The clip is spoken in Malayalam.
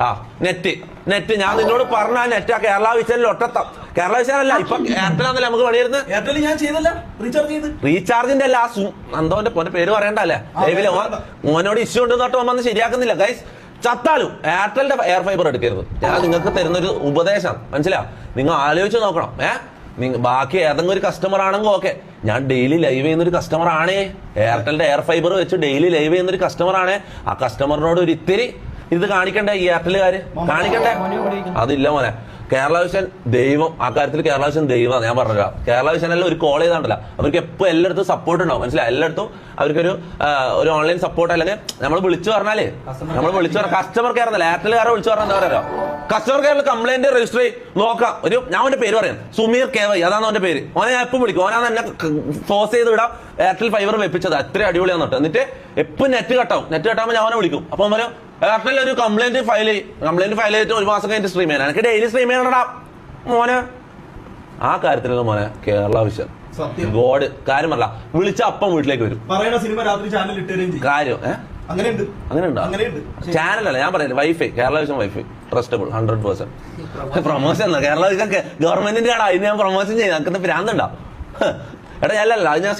ആ നെറ്റ് ഞാൻ നിന്നോട് പറഞ്ഞ നെറ്റ് ആ കേരള വിഷനിൽ ഒട്ടത്താം. കേരള വിഷനല്ല, ഇപ്പൊ എയർടെലാന്നല്ലേ നമുക്ക് പണിയിരുന്നത്. എയർടെൽ ഞാൻ ചെയ്തല്ല, റീചാർജിന്റെ അല്ല, അന്തോന്റെ പേര് പറയണ്ടല്ലേ ലൈവില്. മോനോട് ഇഷ്യൂ ഉണ്ടെന്ന് തൊട്ട് വന്ന് ശരിയാക്കുന്നില്ല ഗൈസ്. ചത്താലും എയർടെലിന്റെ എയർ ഫൈബർ എടുക്കരുത്. ഞാൻ നിങ്ങൾക്ക് തരുന്നൊരു ഉപദേശം, മനസ്സിലാ? നിങ്ങൾ ആലോചിച്ച് നോക്കണം. ബാക്കി ഏതെങ്കിലും ഒരു കസ്റ്റമർ ആണെങ്കിൽ ഓക്കെ, ഞാൻ ഡെയിലി ലൈവ് ചെയ്യുന്ന ഒരു കസ്റ്റമർ ആണേ. എയർടെലിന്റെ എയർ ഫൈബർ വെച്ച് ഡെയിലി ലൈവ് ചെയ്യുന്ന ഒരു കസ്റ്റമർ ആണ്. ആ കസ്റ്റമറിനോട് ഒരു ഇത്തിരി ഇത് കാണിക്കണ്ടേ ഈ എയർടെലുകാര്? കാണിക്കണ്ടേ? അതില്ല മോനെ. കേരള വിഷൻ ദൈവം, ആ കാര്യത്തിൽ കേരള വിഷൻ ദൈവമാണ്. ഞാൻ പറഞ്ഞില്ല, കേരള വിഷനെല്ലാം ഒരു കോൾ ചെയ്താണ്ടല്ല, അവർക്ക് എപ്പോൾ എല്ലായിടത്തും സപ്പോർട്ട് ഉണ്ടാവും. മനസ്സിലായി? എല്ലായിടത്തും അവർക്കൊരു ഓൺലൈൻ സപ്പോർട്ട്. അല്ലെങ്കിൽ നമ്മൾ വിളിച്ചു പറഞ്ഞാലേ, നമ്മൾ വിളിച്ചു പറഞ്ഞാൽ കസ്റ്റമർ കെയർ എന്നല്ല, എയർടെലുകാരെ വിളിച്ചു പറഞ്ഞാൽ എന്താ പറയാ, കസ്റ്റമർ കെയറിൽ കംപ്ലൈന്റ് രജിസ്റ്റർ നോക്കാം. ഞാൻ അവന്റെ പേര് പറയാം, സുമീർ കേവൈ, അതാണ് അവന്റെ പേര്. ഓനെ ഞാൻ എപ്പം വിളിക്കും. ഓനാണ് എന്നെ ഫോഴ്സ് ചെയ്ത് വിടാം എയർടെൽ ഫൈബർ വെപ്പിച്ചത്. അത്ര അടിപൊളിയാന്ന് തൊട്ട്. എന്നിട്ട് എപ്പം നെറ്റ് കട്ടാവും. നെറ്റ് കട്ടാകുമ്പോൾ ഞാൻ അവനെ വിളിക്കും. അപ്പൊ അവൻ പറയും എയർടെൽ ഒരു കംപ്ലൈന്റ് ഫയൽ ചെയ്തിട്ട് 1 മാസം കഴിഞ്ഞിട്ട് സ്ട്രീം ചെയ്യാൻ. എനിക്ക് ഡെയിലി സ്ട്രീം ചെയ്യണടാ മോനെ. ആ കാര്യത്തിലുള്ള മോനെ കേരള വിഷൻ ഗോഡ്. കാര്യം പറ, വിളിച്ച അപ്പം വീട്ടിലേക്ക് വരും. കാര്യം അങ്ങനെയുണ്ടോ? ചാനലല്ല ഞാൻ പറയുന്നത്, wifi, Kerala vision wifi trustable 100%. Promotion എന്നാ കേരള വിഷൻ ഗവൺമെന്റിന്റെ ആടാ, അതിന് ഞാൻ പ്രൊമോഷൻ ചെയ്യുന്നത്. എനിക്ക് ഭ്രാന്തുണ്ടാവും. എടാ അല്ലല്ല, അത് ഞാൻ